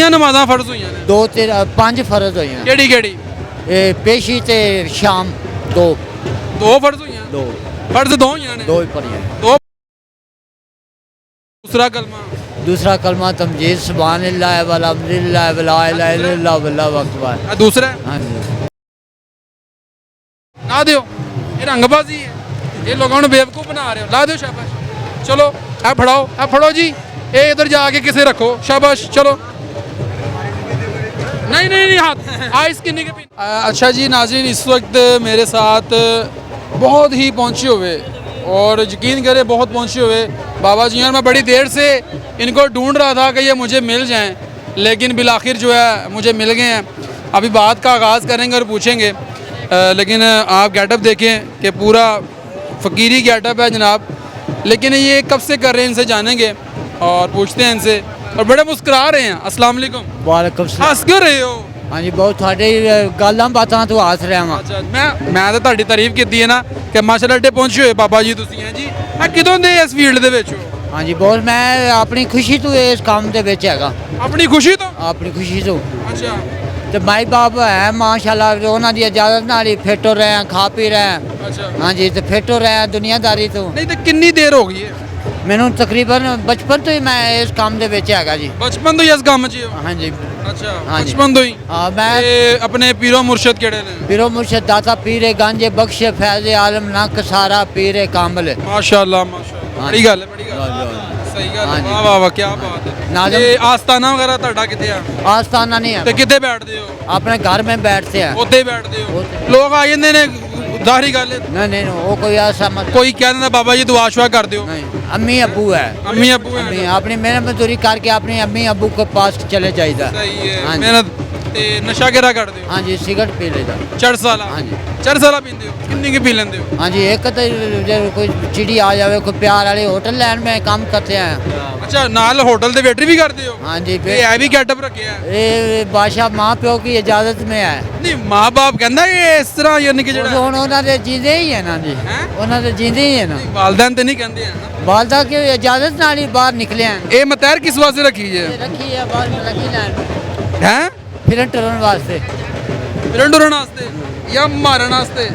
ਕਿੰਨੀਆਂ ਨਮਾਜ਼ਾਂ ਫਰਜ਼ ਹੋਈਆਂ ਨੇ? 5 ਫਰਜ਼ ਹੋਈਆਂ। ਕਿਹੜੀ ਕਿਹੜੀ? ਇਹ ਪੇਸ਼ੀ ਤੇ ਸ਼ਾਮ ਦੋ ਫਰਜ਼ ਹੋਈਆਂ? ਦੋ ਫਰਜ਼ ਦੋ ਹੋਈਆਂ ਨੇ? ਦੋ ਹੀ ਪੜੀਆਂ। ਦੋ। दूसरा कलमा तमजीद सुभान अल्लाह वल्हम्दुलिल्लाह वला इलाहा इल्लल्लाह वल्लाहु अकबर। दूसरा? हाँ जी। ला दो, ये रंगबाजी है, ये लोगों ने बेवकूफ़ बना रहे हो। ला दो, शाबाश। चलो ए फड़ाओ, ए फड़ो जी, ये इधर जाके किसे रखो, शाबाश। चलो नहीं नहीं नहीं, हाथ आइस किन्नी के पीन। अच्छा जी नाज़रीन, इस वक्त मेरे साथ बहुत ही पहुँचे हुए और यकीन करें बहुत पहुँचे हुए बाबा जी हैं। मैं बड़ी देर से इनको ढूंढ रहा था कि ये मुझे मिल जाएं, लेकिन बिलाखिर जो है मुझे मिल गए हैं। अभी बात का आगाज़ करेंगे और पूछेंगे, लेकिन आप गेटअप देखें कि पूरा फ़कीरी गेटअप है जनाब। लेकिन ये कब से कर रहे हैं इनसे जानेंगे और पूछते हैं इनसे। और बड़े मुस्कुरा रहे हैं। अस्सलाम वालेकुम। वालेकुम सलाम। हंस क्यों रहे हो? हाँ जी, बहुत थोड़ी गल्लां बातां तो हस रहा हाँ। अच्छा, मैं तो ਤੁਹਾਡੀ ਤਾਰੀਫ ਕੀਤੀ ਹੈ ਨਾ ਕਿ ਮਾਸ਼ਾਅੱਲਾ ਏਡੇ ਪਹੁੰਚੇ ਹੋਏ ਬਾਬਾ ਜੀ ਤੁਸੀਂ हैं जी। ਇਹ ਕਿਦੋਂ ਦੇ ਇਸ ਫੀਲਡ ਦੇ ਵਿੱਚ ਹੋ? हाँ जी, बहुत मैं अपनी खुशी तो इस काम ਦੇ ਵਿੱਚ ਹੈਗਾ। ਆਪਣੀ ਖੁਸ਼ੀ ਤੋਂ? ਆਪਣੀ ਖੁਸ਼ੀ ਤੋਂ। ਅੱਛਾ। ਤੇ ਮਾਈ ਬਾਪ ਹੈ ਮਾਸ਼ਾਅੱਲਾ, ਉਹਨਾਂ ਦੀ ਇਜਾਜ਼ਤ ਨਾਲ ਹੀ ਫਿੱਟ ਹੋ ਰਹੇ ਹਾਂ, ਖਾ ਪੀ ਰਹੇ ਹਾਂ। ਅੱਛਾ। हाँ जी, ਤੇ ਫਿੱਟ ਹੋ ਰਹੇ ਹਾਂ ਦੁਨੀਆਦਾਰੀ ਤੋਂ। ਨਹੀਂ ਤੇ ਕਿੰਨੀ ਦੇਰ ਹੋ ਗਈ ਹੈ? ਮੈਨੂੰ ਤਕਰੀਬਨ ਬਚਪਨ ਤੋਂ ਹੀ ਮੈਂ ਇਸ ਕੰਮ ਦੇ ਵਿੱਚ ਹੈਗਾ ਜੀ। ਬਚਪਨ ਤੋਂ ਹੀ ਇਸ ਕੰਮ 'ਚ ਹੀ ਹੋ? हाँ जी। ਅੱਛਾ, हाँ जी। ਬਚਪਨ ਤੋਂ ਹੀ। हाँ, मैं ਤੇ ਆਪਣੇ ਪੀਰੋ ਮੁਰਸ਼ਿਦ ਕਿਹੜੇ ਨੇ? पीरो मुर्शद दाता पीरे गांजे बख्शे फैज़ आलम नक सारा पीरे कामिल। माशाअल्लाह माशाअल्लाह, बड़ी गल है, बड़ी गल। सही गल हाँ है, जी। वाह वाह वाह, क्या बात है। नाज़िम- ਤੇ ਆਸਤਾਨਾ ਵਗੈਰਾ ਤੁਹਾਡਾ ਕਿੱਥੇ ਆ? आस्थाना नहीं ਤੇ है, ਕਿੱਥੇ ਬੈਠਦੇ ਹੋ? अपने घर में बैठते हैं। ਉੱਥੇ ਹੀ ਬੈਠਦੇ ਹੋ? ਉੱਥੇ। ਲੋਕ ਆ ਜਾਂਦੇ ਨੇ, ਜ਼ਾਹਰੀ ਗੱਲ ਹੈ। नहीं नहीं नहीं, वो कोई ऐसा मत ਕੋਈ ਕਹਿ ਦਿੰਦਾ ਬਾਬਾ ਜੀ ਦੁਆ ਸ਼ੁਆ ਕਰ ਦਿਓ। नहीं। अम्मी अबू है, अम्मी अबू हैं। अम्मी अपनी मेहनत मजदूरी करके अपनी अम्मी अबू के पास चले जाइए। ਸਹੀ ਹੈ, हाँ जी। ਮਿਹਨਤ। ਤੇ ਨਸ਼ਾ ਕਿਹੜਾ ਕਰਦੇ ਹੋ? हाँ जी, सिगरेट पी लेता। ਚਰਸ ਵਾਲਾ? हाँ जी। ਚਰਸ ਵਾਲਾ ਪੀਂਦੇ ਹੋ? ਕਿੰਨੀ ਕੀ ਪੀ ਲੈਂਦੇ ਹੋ? हाँ जी, एक तो जो कोई चिड़ी आ जावे, कोई प्यार वाले होटल लाइन में काम करते हैं। ਅੱਛਾ, ਨਾਲ ਹੋਟਲ ਦੇ ਵੇਟਰ ਵੀ ਕਰਦੇ ਹੋ? हाँ जी। ਇਹ ਐ ਵੀ ਗੈਟਅਪ ਰੱਖਿਆ ਹੈ? ये बादशाह माँ प्यो की इजाजत में है। ਨਹੀਂ, ਮਾਂ-ਬਾਪ ਕਹਿੰਦਾ ਇਹ ਇਸ ਤਰ੍ਹਾਂ ਯਾਨੀ ਕਿ ਜਿਹੜਾ ਹੁਣ ਉਹਨਾਂ ਦੇ ਜੀਂਦੇ ਹੀ ਹੈ ਨਾ ਜੀ, ਹੈਂ? ਉਹਨਾਂ ਦੇ ਜੀਂਦੇ ਹੀ ਹੈ ਨਾ। ਵਾਲਦੈਨ ਤੇ ਨਹੀਂ ਕਹਿੰਦੇ ਆ ਨਾ। ਵਾਲਦਾ की इजाजत ਨਾਲ ਹੀ ਬਾਹਰ ਨਿਕਲੇ ਹਨ। ਇਹ ਮਤੈਰ ਕਿਸ ਵਾਸਤੇ ਰੱਖੀ ਹੈ? ਰੱਖੀ ਹੈ ਬਾਹਰ ਲੱਗੀ ਲੈਣ, ਹੈ ਫਿਰਨ ਟੁਰਨ ਵਾਸਤੇ। ਫਿਰਨ ਟੁਰਨ ਵਾਸਤੇ ਜਾਂ ਮਾਰਨ ਵਾਸਤੇ?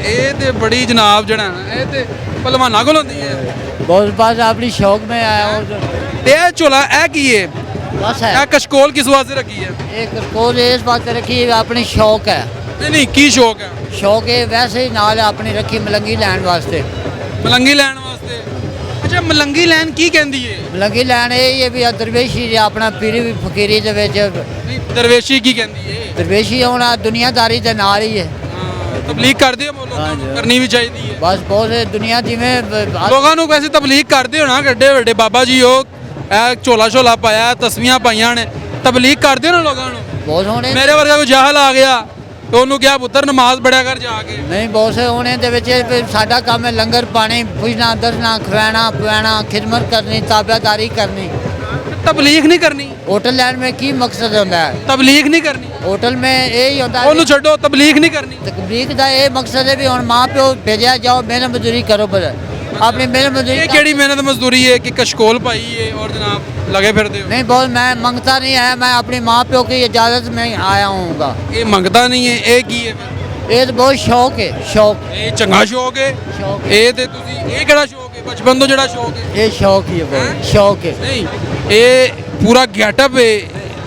ਇਹ ਤੇ ਬੜੀ ਜਨਾਬ ਜਿਹੜਾ ਨਾ, ਇਹ ਤੇ ਪਹਿਲਵਾਨਾਂ ਕੋਲ ਹੁੰਦੀ ਹੈ। बहुत बात अपनी शौक में आया और ਤੇ ਇਹ ਝੋਲਾ ਇਹ ਕੀ ਹੈ? बस है। ਇਹ ਕਸ਼ਕੋਲ ਕਿਸ ਵਾਸਤੇ ਰੱਖੀ ਹੈ? एक कोल इस बात रखी है, अपनी शौक है। ਨਹੀਂ ਨਹੀਂ, ਕੀ ਸ਼ੌਕ ਹੈ? शौक है वैसे ही नाल अपनी रखी मलंगी लैन वास्ते। ਮਲੰਗੀ ਲੈਣ ਵਾਸਤੇ? ਅੱਛਾ, ਮਲੰਗੀ ਲੈਣ ਕੀ ਕਹਿੰਦੀ ਹੈ? मलंगी लैन ये भी दरवेशी अपना पीरी फकीरी दे विच ਨਹੀਂ, ਦਰਵੇਸ਼ੀ ਕੀ ਕਹਿੰਦੀ ਹੈ? दरवेशी होना दुनियादारी दे नाल ही है। ਹਾਂ, ਤਬਲੀਗ ਕਰਦੇ ਹੋ ਲੋਕਾਂ हाँ ਨੂੰ? जी। ਕਰਨੀ ਵੀ ਚਾਹੀਦੀ ਹੈ। बस बहुत दुनिया जिमें ਲੋਕਾਂ ਨੂੰ ਵੈਸੇ ਤਬਲੀਗ ਕਰਦੇ ਹੋ ਨਾ, ਗੱਡੇ ਵੱਡੇ ਬਾਬਾ ਜੀ ਉਹ ਇਹ ਝੋਲਾ ਝੋਲਾ ਪਾਇਆ, ਤਸਵੀਆਂ ਪਾਈਆਂ ਨੇ, ਤਬਲੀਗ ਕਰਦੇ ਹੋ ਨਾ ਲੋਕਾਂ ਨੂੰ? बहुत होने ਮੇਰੇ ਵਰਗਾ ਕੋਈ ਜਾਹਲ ਆ ਗਿਆ ਤੇ ਉਹਨੂੰ ਕਿਹਾ ਪੁੱਤਰ ਨਮਾਜ਼ ਪੜਿਆ ਕਰ ਜਾ ਕੇ। नहीं बहुत से होने दे विच साडा काम है लंगर पानी पुछना दसना खवाना पिलाना खिदमत करनी ताबेदारी करनी। ਤਬਲੀਗ ਨਹੀਂ ਕਰਨੀ? होटल लाइन में की मकसद होता है? ਤਬਲੀਗ ਨਹੀਂ ਕਰਨੀ? होटल में यही होता है ਉਹਨੂੰ ਛੱਡੋ, ਤਬਲੀਗ नहीं करनी। तकबीर का ये मकसद है भी हुन माँ प्यो भेजा जाओ मेहनत मजदूरी करो पर अपनी मेहनत मजदूरी ਇਹ ਕਿਹੜੀ ਮਿਹਨਤ ਮਜ਼ਦੂਰੀ ਹੈ ਕਿ ਕਸ਼ਕੋਲ ਪਾਈ ਹੈ ਔਰ ਜਨਾਬ ਲਗੇ ਫਿਰਦੇ ਹੋ? नहीं बहुत मैं मंगता नहीं है, मैं अपनी माँ प्यो की इजाज़त में आया हूँगा। ਇਹ ਮੰਗਦਾ ਨਹੀਂ ਹੈ, ਇਹ ਕੀ ਹੈ ਫਿਰ? ये तो बहुत शौक है, शौक ਇਹ ਚੰਗਾ ਸ਼ੌਕ ਹੈ। शौक है। ਇਹ ਤੇ ਤੁਸੀਂ ਇਹ ਕਿਹੜਾ ਸ਼ੌਕ ਹੈ? ਬਚਪਨ ਤੋਂ ਜਿਹੜਾ ਸ਼ੌਕ ਹੈ? ये शौक ही है, बहुत शौक है। ਨਹੀਂ, ਇਹ ਪੂਰਾ ਗੈਟਅਪ ਹੈ?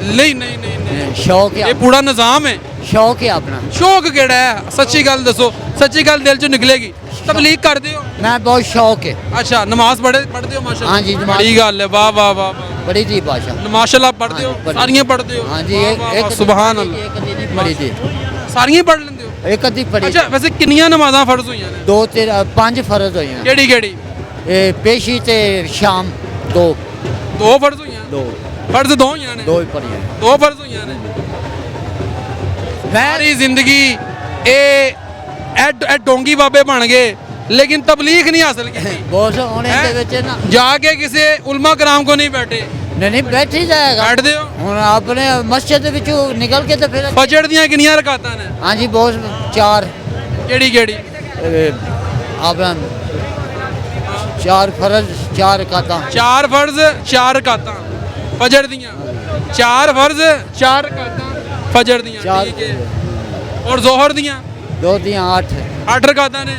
ਨਹੀਂ ਨਹੀਂ ਨਹੀਂ ਨਹੀਂ, शौक ਇਹ है, ਪੂਰਾ ਨਿਜ਼ਾਮ ਹੈ। शौक है अपना। ਸ਼ੌਕ ਕਿਹੜਾ ਹੈ? ਸੱਚੀ ਗੱਲ ਦੱਸੋ, ਸੱਚੀ ਗੱਲ ਦਿਲ ਚੋਂ ਨਿਕਲੇਗੀ। ਤਬਲੀਗ ਕਰਦੇ ਹੋ? मैं बहुत शौक है। ਅੱਛਾ, ਨਮਾਜ਼ ਪੜ੍ਹਦੇ ਹੋ? ਮਾਸ਼ਾਅੱਲਾ। हाँ जी, नमाज- ਬੜੀ ਗੱਲ ਹੈ, ਵਾਹ ਵਾਹ ਵਾਹ ਵਾਹ। बड़ी थी बादशाह। ਮਾਸ਼ਾਅੱਲਾ ਪੜ੍ਹਦੇ ਹੋ? हाँ जी, पढ़ी। ਸਾਰੀਆਂ ਪੜ੍ਹਦੇ ਹੋ? हाँ जी, ਵਾਹ, एक ਵਾਹ, एक ਵਾਹ, ਸੁਭਾਨ ਅੱਲਾਹ। एक दिन ही पढ़ी थी, ਸਾਰੀਆਂ ਪੜ੍ਹ ਲੈਂਦੇ ਹੋ? एक अद्धी पढ़ी। ਅੱਛਾ, ਵੈਸੇ ਕਿੰਨੀਆਂ ਨਮਾਜ਼ਾਂ ਫਰਜ਼ ਹੋਈਆਂ ਨੇ? 5 फर्ज हुई हैं। ਕਿਹੜੀ ਕਿਹੜੀ? पेशी ते शाम दो ਦੋ ਫਰਜ਼ ਹੋਈਆਂ? दो ਫਰਜ਼ ਦੋ ਹੋਈਆਂ ਨੇ? दो ही पढ़ी हैं। ਦੋ ਫਰਜ਼ ਹੋਈਆਂ ਨੇ। मैं ਸਾਰੀ ਜ਼ਿੰਦਗੀ ਇਹ ਡੋਂਗੀ ਬਾਬੇ ਬਣ ਗਏ लेकिन तबलीग नहीं हासिल की। बहुत से होने हैं? दे विच ना जाके किसी उलमा कराम को नहीं बैठे? नहीं बैठ ही जाएगा। बैठते हो? हुन अपने मस्जिद दे विचों निकल के तो फिर फजर दियां किन्नियां रकातां ने? हाँ जी बहुत 4 केड़ी केड़ी? अपना 4 फर्ज 4 रकातां। 4 फर्ज 4 रकातां फजर दियां। 4 फर्ज 4 रकातां फजर दियां, चार ठीक है। और जोहर दियां 2 दियां 8 8 रकातां ने,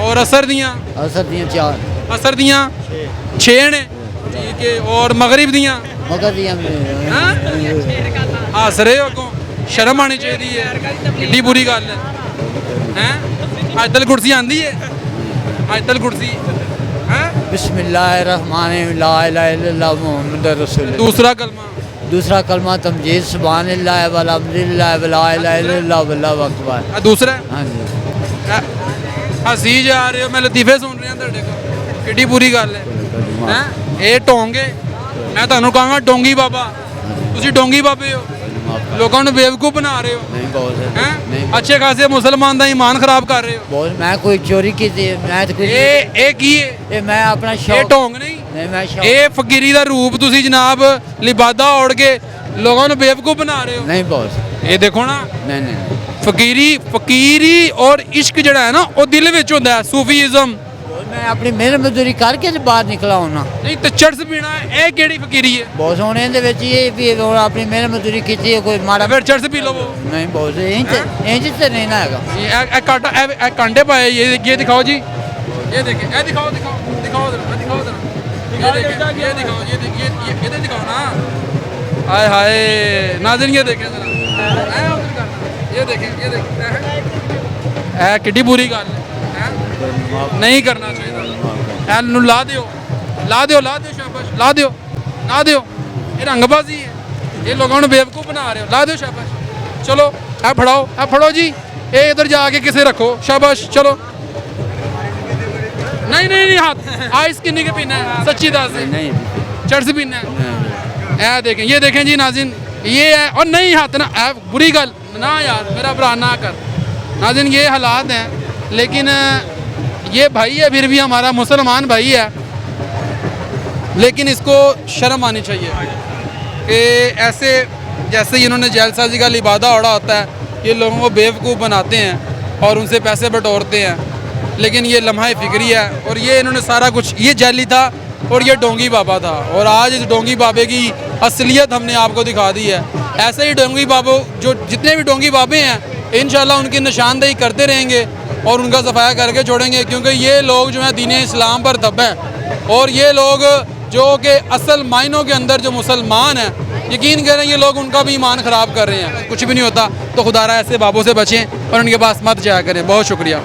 और असर दियां असर दियां 4 असर दियां 6 ने, ठीक है। और मगरिब दियां मगर दियां हस रहे हो अगों, शर्म आनी चाहिए है, कितनी बुरी गल है। आयतल कुर्सी आंदी है, आयतल कुर्सी हैं। बिस्मिल्लाहिर्रहमानिर्रहीम ला इलाहा इल्लल्लाह मुहम्मदुर रसूलुल्लाह। दूसरा कलमा दूसरा कलमा तमजीद सुभानिल्लाह वल्हम्दुलिल्लाह वला इलाहा इल्लल्लाह वल्लाहु अकबर। दूसरा हाँ जी हसी जा रहे हो, मैं लतीफे सुन रहा ਤੁਹਾਡੇ ਕੋਲ, ਕਿੱਡੀ ਬੁਰੀ ਗੱਲ ਹੈ ਹੈ। ਇਹ ਢੋਂਗੇ, ਮੈਂ ਤੁਹਾਨੂੰ ਕਹਾਂਗਾ ਡੋਂਗੀ ਬਾਬਾ, ਤੁਸੀਂ ਡੋਂਗੀ ਬਾਬੇ ਹੋ, ਲੋਕਾਂ ਨੂੰ ਬੇਵਕੂਫ ਬਣਾ ਰਹੇ ਹੋ नहीं बहुत है नहीं ਹੈ। ਅੱਛੇ ਖਾਸੇ ਮੁਸਲਮਾਨ ਦਾ ਈਮਾਨ ਖਰਾਬ ਕਰ ਰਹੇ ਹੋ। बहुत मैं कोई चोरी की थी मैं तो कोई ਇਹ ਕੀ ਹੈ? ये मैं अपना ਇਹ शौक ਢੋਂਗ ਨਹੀਂ, नहीं मैं शौक ਇਹ ਫਕੀਰੀ ਦਾ ਰੂਪ ਤੁਸੀਂ ਜਨਾਬ ਲਿਬਾਦਾ ओढ़ के ਲੋਕਾਂ ਨੂੰ ਬੇਵਕੂਫ ਬਣਾ ਰਹੇ ਹੋ। नहीं बहुत ਇਹ ਦੇਖੋ ਨਾ, नहीं नहीं फकीरी और इश्क जड़ा है ना वो दिल विच होंदा है, सूफीइज्म। मैं अपनी मेहनत मजदूरी करके तो बाहर निकला हूं ना। नहीं तो चर्च पीना है, ये केड़ी फकीरी है? बहुत सोने दे विच ये भी और अपनी मेहनत मजदूरी की है कोई माड़ा फिर चर्च पी लो वो। नहीं बहुत इंज से नहीं ना हैगा। ये कांटा ए कांटे पाए, ये दिखाओ जी, ये देखें, ये दिखाओ दिखाओ दिखाओ जरा, दिखाओ जरा, ये देखें, ये दिखाओ, ये दिखाओ ना। हाय हाय नाज़रीन, ये देखें जरा, ये देखें, ये देखें, ऐ किड्डी बुरी गल है, नहीं करना चाहिए। ऐ ला दियो, ला दियो, ला दियो, शाबाश, ला दियो, ला दियो। ये रंगबाजी है, ये लोगों ने बेवकूफ़ बना रहे हो, ला दियो शाबाश। चलो ऐ फड़ाओ, ऐ फड़ो जी, ये इधर जाके किसे रखो, शाबाश। चलो नहीं नहीं नहीं, हाथ आइस किन्नी के पीना है, सच्ची दस नहीं चर्च पीना है। ऐ देखें, ये देखें जी नाज़रीन, ये है। और नहीं हाथ ना, ऐ बुरी गल ना यार, मेरा भरा ना कर। नाज़रीन ये हालात हैं, लेकिन ये भाई है, फिर भी हमारा मुसलमान भाई है, लेकिन इसको शर्म आनी चाहिए कि ऐसे जैसे इन्होंने जैलसाजी का लिबादा ओढ़ा होता है, ये लोगों को बेवकूफ़ बनाते हैं और उनसे पैसे बटोरते हैं। लेकिन ये लम्हा फिक्री है, और ये इन्होंने सारा कुछ, ये जैली था और ये डोंगी बाबा था, और आज इस डोंगी बाबे की असलियत हमने आपको दिखा दी है। ऐसे ही डोंगी बाबों, जो जितने भी डोंगी बाबे हैं, इंशाल्लाह उनकी निशानदेही करते रहेंगे और उनका सफाया करके छोड़ेंगे, क्योंकि ये लोग जो है दीन इस्लाम पर दब हैं, और ये लोग जो कि असल मायनों के अंदर जो मुसलमान हैं, यकीन करें ये लोग उनका भी ईमान ख़राब कर रहे हैं। कुछ भी नहीं होता, तो खुदारा ऐसे बाबों से बचें और उनके पास मत जाया करें। बहुत शुक्रिया।